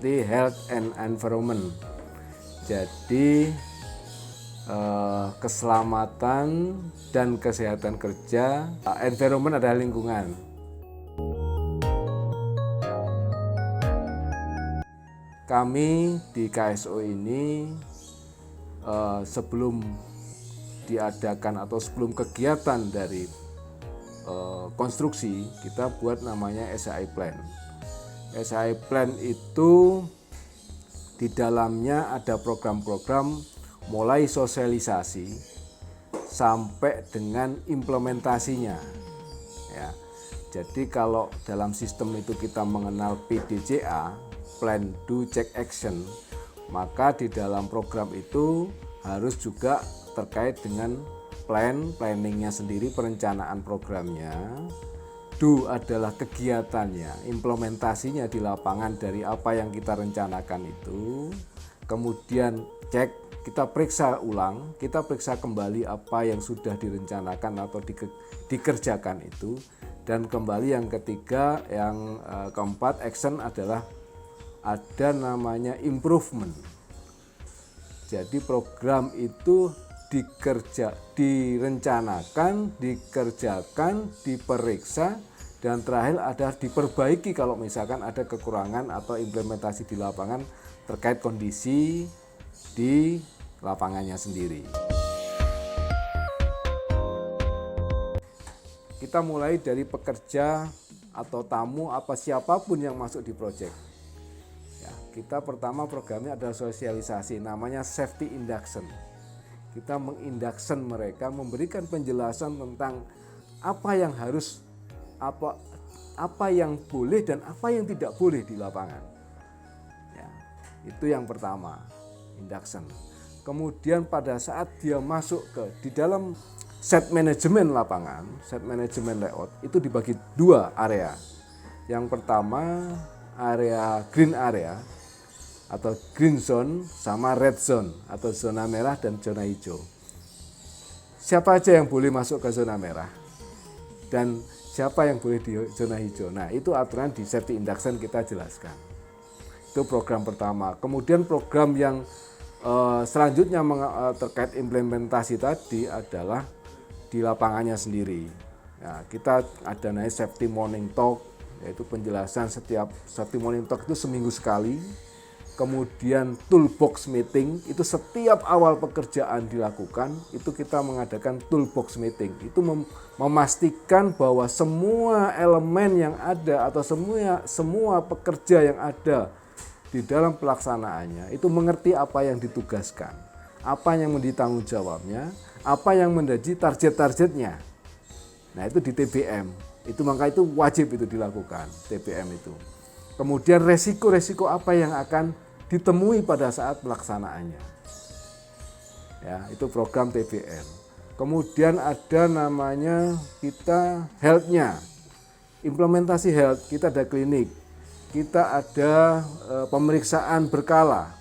seperti health and environment. Jadi keselamatan dan kesehatan kerja, environment adalah lingkungan. Kami di KSO ini sebelum diadakan atau sebelum kegiatan dari konstruksi, kita buat namanya SAI Plan. SAI Plan itu di dalamnya ada program-program mulai sosialisasi sampai dengan implementasinya. Ya. Jadi kalau dalam sistem itu kita mengenal PDCA, Plan, Do, Check, Action, maka di dalam program itu harus juga terkait dengan planningnya sendiri, perencanaan programnya. Do adalah kegiatannya, implementasinya di lapangan dari apa yang kita rencanakan itu. Kemudian cek, kita periksa ulang, kita periksa kembali apa yang sudah direncanakan atau dikerjakan itu. Dan kembali yang ketiga, yang keempat, action adalah ada namanya improvement. Jadi program itu direncanakan, dikerjakan, diperiksa, dan terakhir ada diperbaiki kalau misalkan ada kekurangan atau implementasi di lapangan terkait kondisi di lapangannya sendiri. Kita mulai dari pekerja atau tamu apa siapapun yang masuk di proyek. Ya, kita pertama programnya adalah sosialisasi, namanya safety induction. Kita menginduction mereka, memberikan penjelasan tentang apa yang harus, apa yang boleh dan apa yang tidak boleh di lapangan. Ya, itu yang pertama, induction. Kemudian pada saat dia masuk di dalam set manajemen lapangan, set manajemen layout itu dibagi dua area. Yang pertama area green area atau green zone sama red zone atau zona merah dan zona hijau. Siapa aja yang boleh masuk ke zona merah dan siapa yang boleh di zona hijau. Nah, itu aturan di safety induction kita jelaskan. Itu program pertama. Kemudian program yang selanjutnya terkait implementasi tadi adalah di lapangannya sendiri. Nah, kita ada namanya safety morning talk, yaitu penjelasan setiap safety morning talk itu seminggu sekali. Kemudian toolbox meeting, itu setiap awal pekerjaan dilakukan, itu kita mengadakan toolbox meeting. Itu memastikan bahwa semua elemen yang ada atau semua pekerja yang ada di dalam pelaksanaannya itu mengerti apa yang ditugaskan, apa yang menjadi tanggung jawabnya, apa yang menjadi target-targetnya. Nah, itu di TBM. Maka itu wajib itu dilakukan, TBM itu. Kemudian resiko-resiko apa yang akan ditemui pada saat pelaksanaannya. Ya, itu program TBM. Kemudian ada namanya kita health-nya. Implementasi health, kita ada klinik. Kita ada pemeriksaan berkala.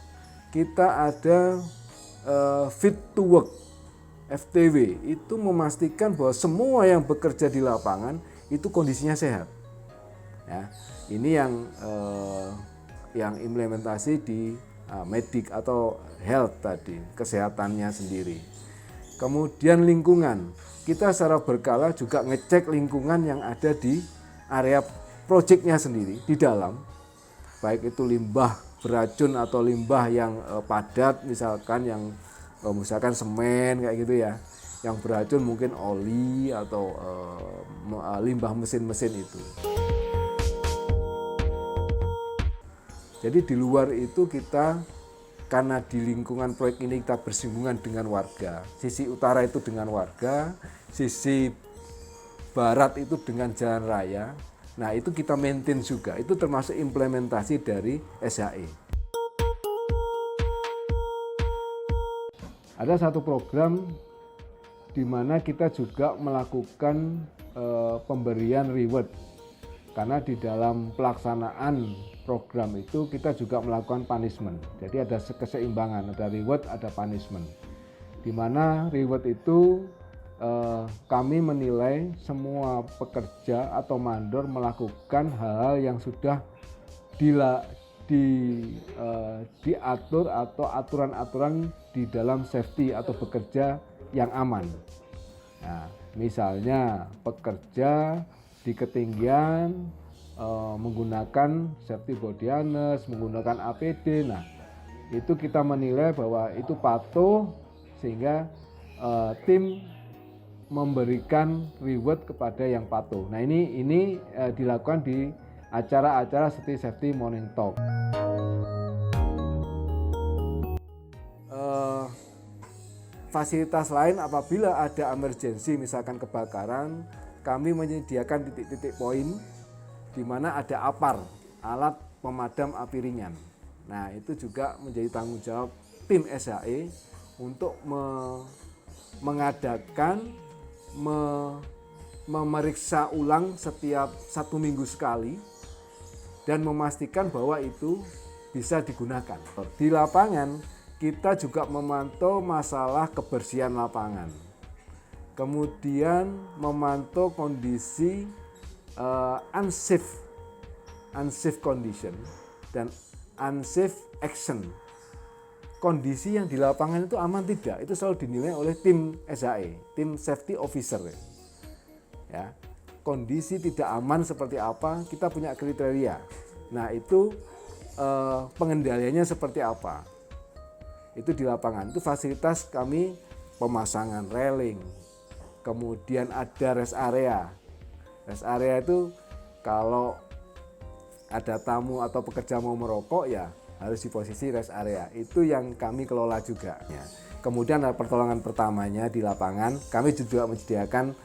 Kita ada fit to work, FTW. Itu memastikan bahwa semua yang bekerja di lapangan itu kondisinya sehat. Ya, ini yang implementasi di medik atau health tadi, kesehatannya sendiri. Kemudian lingkungan, kita secara berkala juga ngecek lingkungan yang ada di area proyeknya sendiri, di dalam, baik itu limbah beracun atau limbah yang padat, misalkan semen kayak gitu ya, yang beracun mungkin oli atau limbah mesin-mesin itu. Jadi di luar itu kita, karena di lingkungan proyek ini kita bersinggungan dengan warga, sisi utara itu dengan warga, sisi barat itu dengan jalan raya. Nah, itu kita maintain juga, itu termasuk implementasi dari SAE. Ada satu program di mana kita juga melakukan pemberian reward, karena di dalam pelaksanaan program itu kita juga melakukan punishment. Jadi ada keseimbangan, ada reward, ada punishment. Di mana reward itu kami menilai semua pekerja atau mandor melakukan hal-hal yang sudah diatur atau aturan-aturan di dalam safety atau bekerja yang aman. Nah, misalnya pekerja di ketinggian menggunakan safety body harness, menggunakan APD. Nah, itu kita menilai bahwa itu patuh sehingga tim memberikan reward kepada yang patuh. Nah, ini dilakukan di acara-acara seperti safety morning talk. Fasilitas lain apabila ada emergensi, misalkan kebakaran, kami menyediakan titik-titik poin di mana ada APAR, alat pemadam api ringan. Nah, itu juga menjadi tanggung jawab tim SHE untuk mengadakan, memeriksa ulang setiap 1 minggu sekali dan memastikan bahwa itu bisa digunakan. Di lapangan kita juga memantau masalah kebersihan lapangan, kemudian memantau kondisi unsafe condition dan unsafe action. Kondisi yang di lapangan itu aman tidak, itu selalu dinilai oleh tim SHE, tim safety officer. Ya, kondisi tidak aman seperti apa, kita punya kriteria. Nah, itu pengendaliannya seperti apa? Itu di lapangan. Itu fasilitas kami, pemasangan railing, kemudian ada rest area. Rest area itu kalau ada tamu atau pekerja mau merokok ya harus di posisi rest area. Itu yang kami kelola juga. Ya. Kemudian ada pertolongan pertamanya di lapangan. Kami juga menyediakan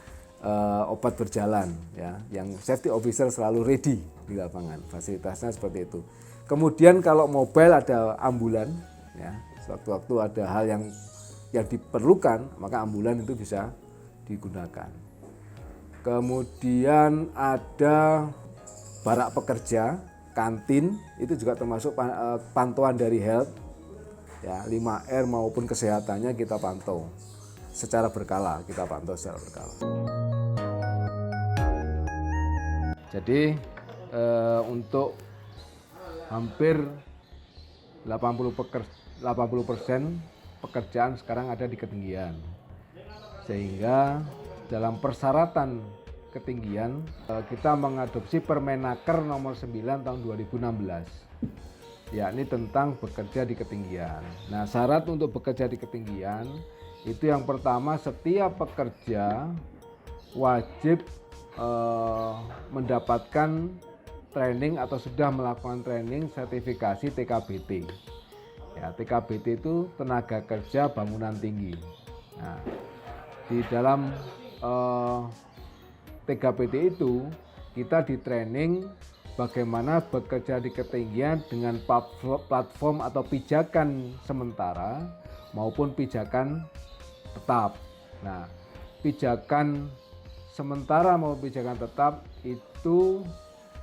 obat berjalan, ya, yang safety officer selalu ready di lapangan. Fasilitasnya seperti itu. Kemudian kalau mobile ada ambulan, ya, sewaktu-waktu ada hal yang diperlukan, maka ambulan itu bisa digunakan. Kemudian ada barak pekerja, kantin, itu juga termasuk pantauan dari health, ya, 5R maupun kesehatannya kita pantau secara berkala, Jadi untuk hampir 80% pekerjaan sekarang ada di ketinggian, sehingga dalam persyaratan ketinggian kita mengadopsi Permenaker nomor 9 tahun 2016, yakni tentang bekerja di ketinggian. Nah, syarat untuk bekerja di ketinggian itu yang pertama, setiap pekerja wajib mendapatkan training atau sudah melakukan training sertifikasi TKBT. Ya, TKBT itu tenaga kerja bangunan tinggi. Nah, di dalam TKBT itu kita di training bagaimana bekerja di ketinggian dengan platform atau pijakan sementara maupun pijakan tetap. Nah, pijakan sementara maupun pijakan tetap itu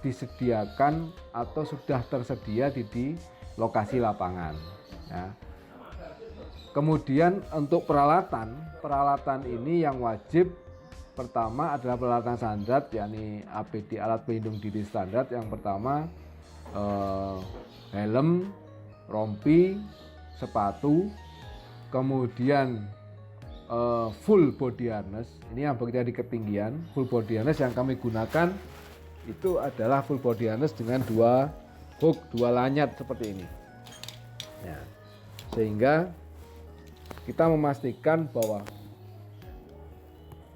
disediakan atau sudah tersedia di lokasi lapangan. Ya. Kemudian untuk peralatan ini yang wajib pertama adalah peralatan standar, yakni APD, alat pelindung diri standar. Yang pertama helm, rompi, sepatu, kemudian full body harness. Ini yang bekerja di ketinggian. Full body harness yang kami gunakan itu adalah full body harness dengan 2 hook, 2 lanyard seperti ini. Ya. Sehingga kita memastikan bahwa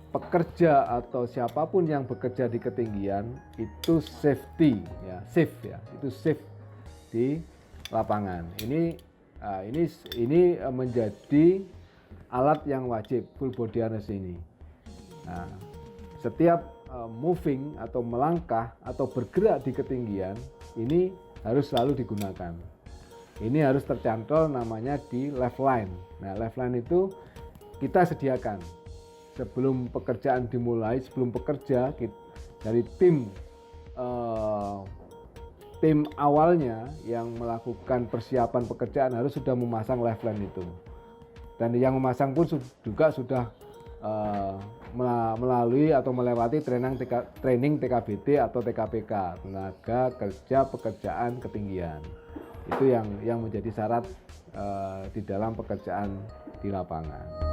pekerja atau siapapun yang bekerja di ketinggian itu safety, ya, safe, ya, itu safe di lapangan. Ini menjadi alat yang wajib, full body harness ini. Nah, setiap moving atau melangkah atau bergerak di ketinggian ini harus selalu digunakan. Ini harus tercantol namanya di left line. Nah, left line itu kita sediakan sebelum pekerjaan dimulai, sebelum pekerja dari tim awalnya yang melakukan persiapan pekerjaan harus sudah memasang left line itu. Dan yang memasang pun juga sudah eh, melalui atau melewati training TKBT atau TKPK, tenaga kerja pekerjaan ketinggian. Itu yang menjadi syarat di dalam pekerjaan di lapangan.